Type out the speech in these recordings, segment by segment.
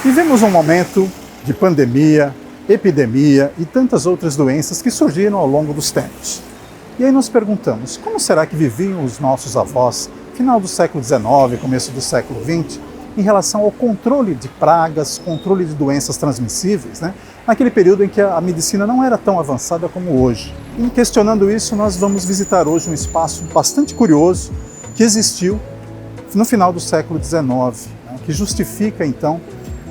Vivemos um momento de pandemia, epidemia e tantas outras doenças que surgiram ao longo dos tempos. E aí nós perguntamos, como será que viviam os nossos avós, final do século XIX, começo do século XX, em relação ao controle de pragas, controle de doenças transmissíveis, naquele período em que a medicina não era tão avançada como hoje. E questionando isso, nós vamos visitar hoje um espaço bastante curioso que existiu no final do século XIX, que justifica então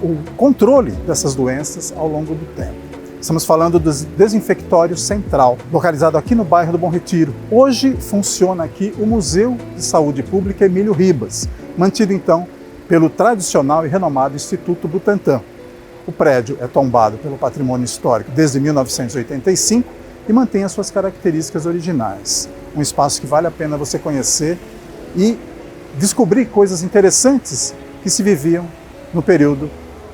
o controle dessas doenças ao longo do tempo. Estamos falando do Desinfectório Central, localizado aqui no bairro do Bom Retiro. Hoje funciona aqui o Museu de Saúde Pública Emílio Ribas, mantido então pelo tradicional e renomado Instituto Butantan. O prédio é tombado pelo patrimônio histórico desde 1985 e mantém as suas características originais. Um espaço que vale a pena você conhecer e descobrir coisas interessantes que se viviam no período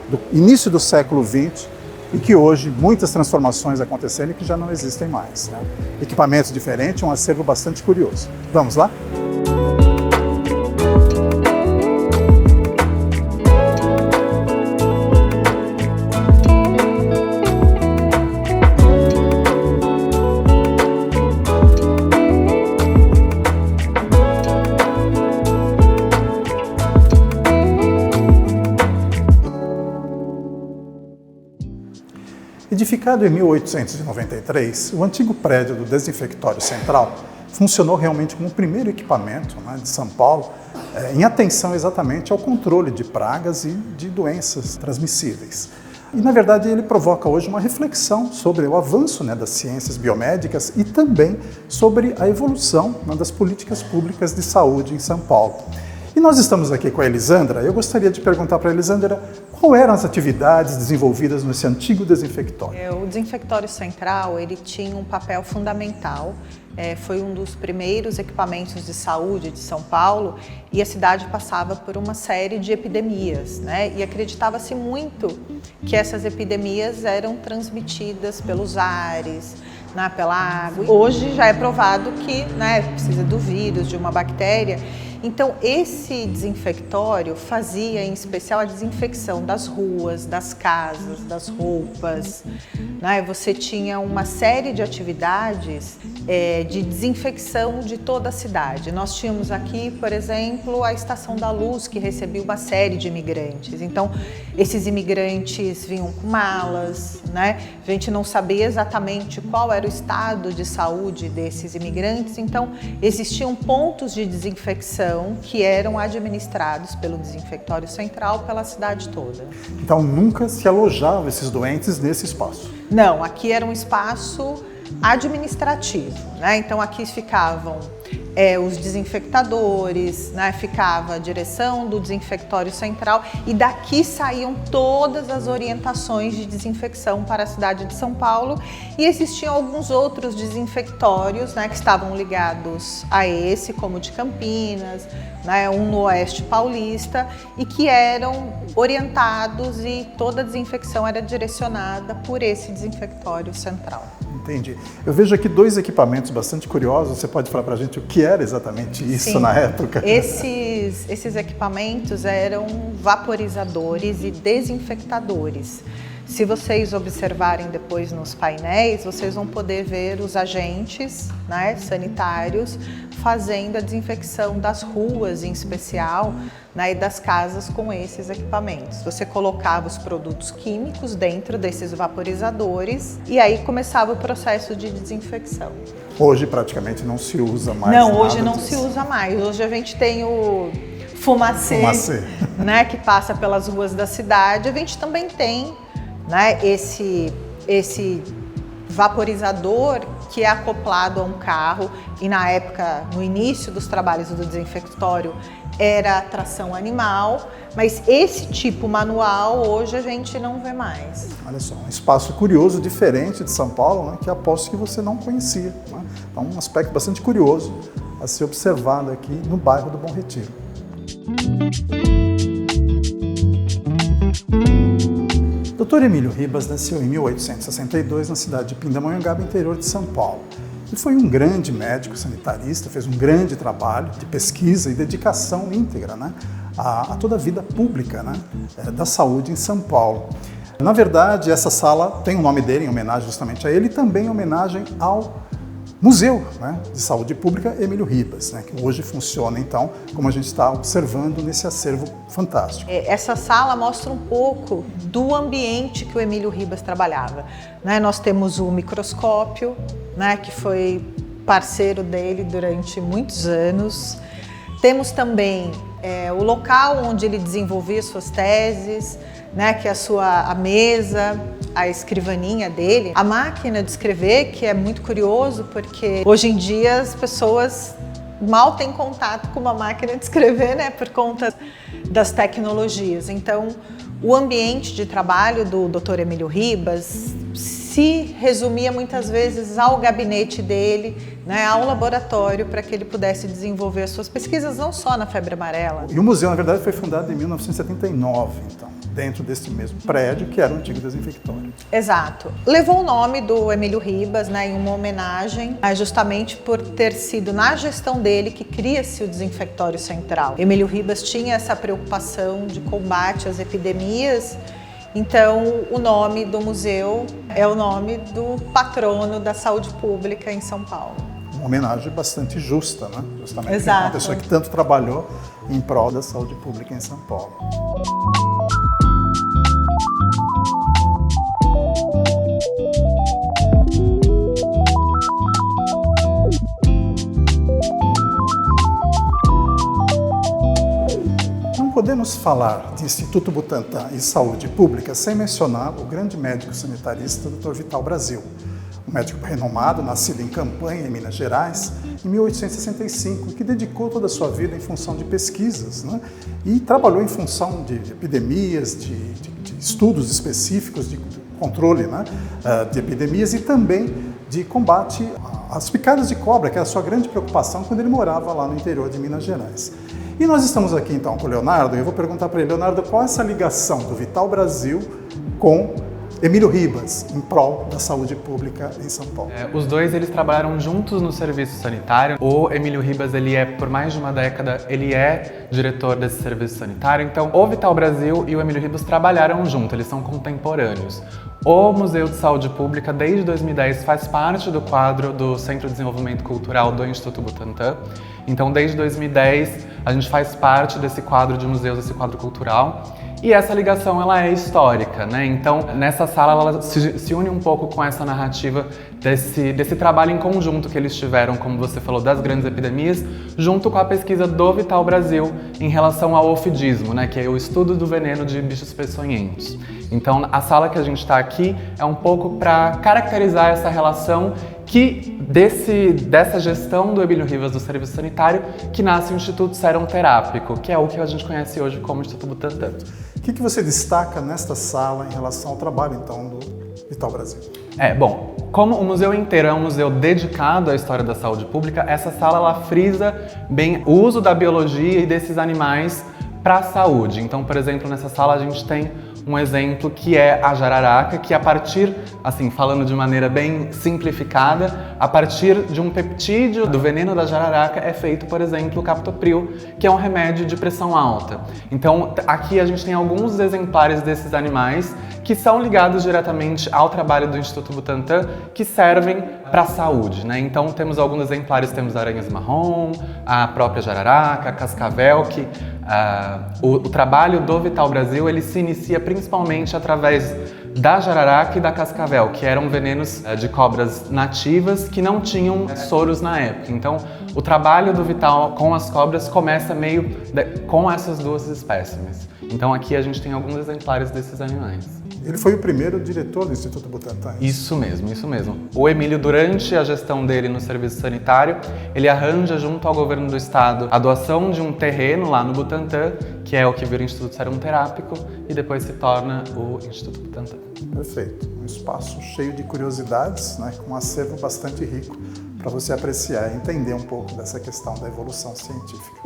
do início do século XX e que hoje muitas transformações aconteceram e que já não existem mais. Equipamentos diferentes, um acervo bastante curioso. Vamos lá? Edificado em 1893, o antigo prédio do Desinfectório Central funcionou realmente como o primeiro equipamento de São Paulo em atenção exatamente ao controle de pragas e de doenças transmissíveis. E, na verdade, ele provoca hoje uma reflexão sobre o avanço das ciências biomédicas e também sobre a evolução das políticas públicas de saúde em São Paulo. E nós estamos aqui com a Elisandra. Eu gostaria de perguntar para a Elisandra quais eram as atividades desenvolvidas nesse antigo desinfectório. O Desinfectório Central ele tinha um papel fundamental. Foi um dos primeiros equipamentos de saúde de São Paulo e a cidade passava por uma série de epidemias, e acreditava-se muito que essas epidemias eram transmitidas pelos ares, pela água. Hoje já é provado que precisa do vírus, de uma bactéria. Então, esse desinfectório fazia, em especial, a desinfecção das ruas, das casas, das roupas. Você tinha uma série de atividades de desinfecção de toda a cidade. Nós tínhamos aqui, por exemplo, a Estação da Luz, que recebia uma série de imigrantes. Então, esses imigrantes vinham com malas, A gente não sabia exatamente qual era o estado de saúde desses imigrantes. Então, existiam pontos de desinfecção que eram administrados pelo Desinfectório Central pela cidade toda. Então nunca se alojava esses doentes nesse espaço? Não, aqui era um espaço administrativo, Então aqui ficavam os desinfectadores, ficava a direção do Desinfectório Central e daqui saíam todas as orientações de desinfecção para a cidade de São Paulo e existiam alguns outros desinfectórios que estavam ligados a esse, como o de Campinas, um no Oeste Paulista e que eram orientados e toda a desinfecção era direcionada por esse Desinfectório Central. Entendi. Eu vejo aqui dois equipamentos bastante curiosos. Você pode falar para a gente o que era exatamente isso? Sim. Na época? Esses equipamentos eram vaporizadores e desinfectadores. Se vocês observarem depois nos painéis, vocês vão poder ver os agentes sanitários fazendo a desinfecção das ruas em especial e das casas com esses equipamentos. Você colocava os produtos químicos dentro desses vaporizadores e aí começava o processo de desinfecção. Hoje praticamente não se usa mais. Não, hoje não se usa mais. Hoje a gente tem o fumacê. Que passa pelas ruas da cidade. A gente também tem esse vaporizador que é acoplado a um carro e na época, no início dos trabalhos do desinfectório, era tração animal, mas esse tipo manual hoje a gente não vê mais. Olha só, um espaço curioso, diferente de São Paulo, que aposto que você não conhecia. Então, um aspecto bastante curioso a ser observado aqui no bairro do Bom Retiro. Dr. Emílio Ribas nasceu em 1862 na cidade de Pindamonhangaba, interior de São Paulo. Ele foi um grande médico sanitarista, fez um grande trabalho de pesquisa e dedicação íntegra a toda a vida pública, né, da saúde em São Paulo. Na verdade, essa sala tem o nome dele, em homenagem justamente a ele, e também em homenagem ao Museu, né, de Saúde Pública Emílio Ribas, né, que hoje funciona, então, como a gente está observando nesse acervo fantástico. Essa sala mostra um pouco do ambiente que o Emílio Ribas trabalhava, né? Nós temos o microscópio, né, que foi parceiro dele durante muitos anos. Temos também o local onde ele desenvolvia suas teses, né, que é a mesa, a escrivaninha dele, a máquina de escrever, que é muito curioso porque hoje em dia as pessoas mal têm contato com uma máquina de escrever, né, por conta das tecnologias. Então, o ambiente de trabalho do Dr. Emílio Ribas se resumia muitas vezes ao gabinete dele, né, ao laboratório, para que ele pudesse desenvolver as suas pesquisas, não só na febre amarela. E o museu, na verdade, foi fundado em 1979, então, dentro desse mesmo prédio, que era o antigo desinfectório. Exato. Levou o nome do Emílio Ribas, né, em uma homenagem, justamente por ter sido na gestão dele que cria-se o desinfectório central. Emílio Ribas tinha essa preocupação de combate às epidemias, então o nome do museu é o nome do patrono da saúde pública em São Paulo. Uma homenagem bastante justa, né? Justamente Exato. uma pessoa que tanto trabalhou em prol da saúde pública em São Paulo. Podemos falar de Instituto Butantan e saúde pública sem mencionar o grande médico sanitarista Dr. Vital Brasil, um médico renomado, nascido em Campanha, em Minas Gerais, em 1865, que dedicou toda a sua vida em função de pesquisas, né? E trabalhou em função de epidemias, de estudos específicos de controle, né, de epidemias e também de combate às picadas de cobra, que era a sua grande preocupação quando ele morava lá no interior de Minas Gerais. E nós estamos aqui então com o Leonardo, e eu vou perguntar para ele, Leonardo, qual é essa ligação do Vital Brasil com Emílio Ribas, em prol da saúde pública em São Paulo? Os dois, eles trabalharam juntos no serviço sanitário. O Emílio Ribas, ele por mais de uma década, ele é diretor desse serviço sanitário. Então, o Vital Brasil e o Emílio Ribas trabalharam juntos, eles são contemporâneos. O Museu de Saúde Pública, desde 2010, faz parte do quadro do Centro de Desenvolvimento Cultural do Instituto Butantan. Então, desde 2010, a gente faz parte desse quadro de museus, desse quadro cultural. E essa ligação, ela é histórica, né? Então, nessa sala, ela se une um pouco com essa narrativa desse trabalho em conjunto que eles tiveram, como você falou, das grandes epidemias, junto com a pesquisa do Vital Brasil em relação ao ofidismo, né? Que é o estudo do veneno de bichos peçonhentos. Então, a sala que a gente está aqui é um pouco para caracterizar essa relação dessa gestão do Emílio Ribas do Serviço Sanitário, que nasce o Instituto Seroterápico, que é o que a gente conhece hoje como Instituto Butantan. O que você destaca nesta sala em relação ao trabalho, então, do Vital Brasil? Bom, como o museu inteiro é um museu dedicado à história da saúde pública, essa sala ela frisa bem o uso da biologia e desses animais para a saúde. Então, por exemplo, nessa sala a gente tem um exemplo que é a jararaca, que a partir, assim, falando de maneira bem simplificada, a partir de um peptídeo do veneno da jararaca é feito, por exemplo, o captopril, que é um remédio de pressão alta. Então, aqui a gente tem alguns exemplares desses animais que são ligados diretamente ao trabalho do Instituto Butantan, que servem para a saúde, né? Então, temos alguns exemplares, temos aranhas marrom, a própria jararaca, a cascavel, que o trabalho do Vital Brasil, ele se inicia principalmente através da jararaca e da cascavel, que eram venenos de cobras nativas que não tinham soros na época. Então, o trabalho do Vital com as cobras começa com essas duas espécimes. Então, aqui a gente tem alguns exemplares desses animais. Ele foi o primeiro diretor do Instituto Butantan. Isso mesmo, isso mesmo. O Emílio, durante a gestão dele no serviço sanitário, ele arranja junto ao governo do estado a doação de um terreno lá no Butantan, que é o que vira o Instituto Seroterápico, e depois se torna o Instituto Butantan. Perfeito. Um espaço cheio de curiosidades, né, com um acervo bastante rico para você apreciar e entender um pouco dessa questão da evolução científica.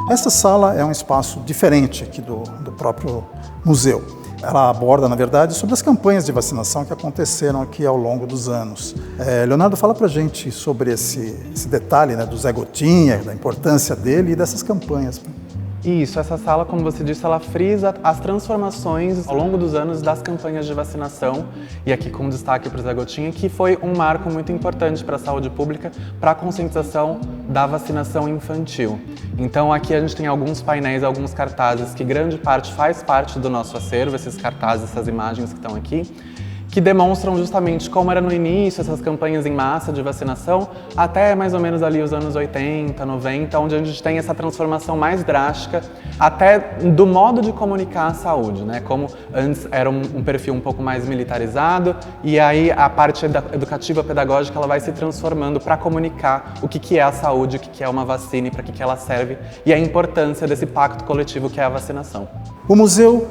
Essa sala é um espaço diferente aqui do próprio museu. Ela aborda, na verdade, sobre as campanhas de vacinação que aconteceram aqui ao longo dos anos. Leonardo, fala pra gente sobre esse detalhe, né, do Zé Gotinha, da importância dele e dessas campanhas. Isso, essa sala, como você disse, ela frisa as transformações ao longo dos anos das campanhas de vacinação, e aqui com destaque para o Zé Gotinha, que foi um marco muito importante para a saúde pública, para a conscientização da vacinação infantil. Então aqui a gente tem alguns painéis, alguns cartazes, que grande parte faz parte do nosso acervo, esses cartazes, essas imagens que estão aqui, que demonstram justamente como era no início essas campanhas em massa de vacinação, até mais ou menos ali os anos 80, 90, onde a gente tem essa transformação mais drástica, até do modo de comunicar a saúde, né? Como antes era um perfil um pouco mais militarizado, e aí a parte educativa pedagógica ela vai se transformando para comunicar o que é a saúde, o que é uma vacina e para que ela serve, e a importância desse pacto coletivo que é a vacinação. O Museu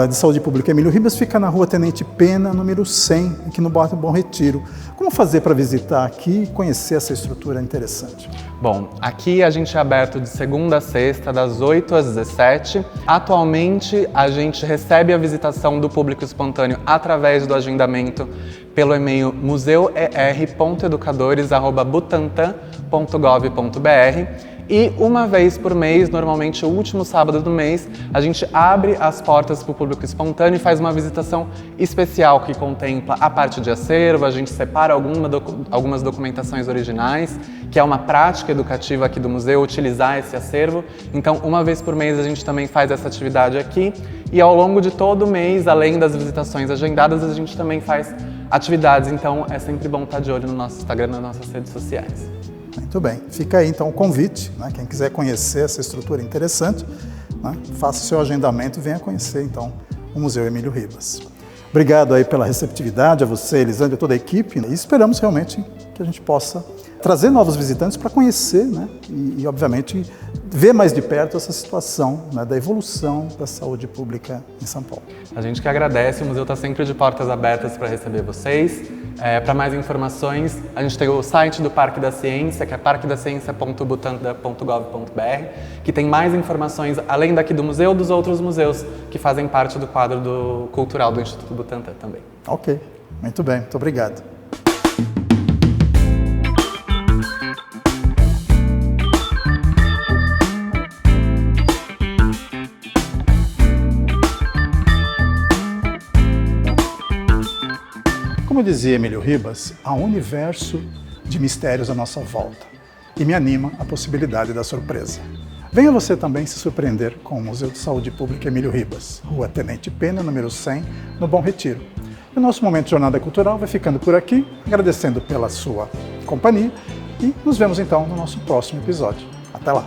de Saúde Pública Emílio Ribas fica na Rua Tenente Pena, número 100, aqui no bairro Bom Retiro. Como fazer para visitar aqui e conhecer essa estrutura interessante? Bom, aqui a gente é aberto de segunda a sexta, das 8 às 17. Atualmente, a gente recebe a visitação do público espontâneo através do agendamento pelo e-mail museuer.educadores@butantan.gov.br. E uma vez por mês, normalmente o último sábado do mês, a gente abre as portas para o público espontâneo e faz uma visitação especial que contempla a parte de acervo, a gente separa algumas documentações originais, que é uma prática educativa aqui do museu, utilizar esse acervo. Então, uma vez por mês a gente também faz essa atividade aqui, e ao longo de todo o mês, além das visitações agendadas, a gente também faz atividades, então é sempre bom estar de olho no nosso Instagram, nas nossas redes sociais. Muito bem, fica aí então o convite, né? Quem quiser conhecer essa estrutura interessante, né? Faça o seu agendamento e venha conhecer então o Museu Emílio Ribas. Obrigado aí pela receptividade, a você, Elisandro, e a toda a equipe, né? E esperamos realmente que a gente possa trazer novos visitantes para conhecer, né? E obviamente ver mais de perto essa situação, né, da evolução da saúde pública em São Paulo. A gente que agradece, o museu está sempre de portas abertas para receber vocês. Para mais informações, a gente tem o site do Parque da Ciência, que é parquedaciência.butanta.gov.br, que tem mais informações, além daqui do museu, dos outros museus que fazem parte do quadro cultural do Instituto Butantan também. Ok, muito bem, muito obrigado. Como dizia Emílio Ribas, há um universo de mistérios à nossa volta e me anima a possibilidade da surpresa. Venha você também se surpreender com o Museu de Saúde Pública Emílio Ribas, Rua Tenente Pena, número 100, no Bom Retiro. E o nosso Momento Jornada Cultural vai ficando por aqui, agradecendo pela sua companhia e nos vemos então no nosso próximo episódio. Até lá!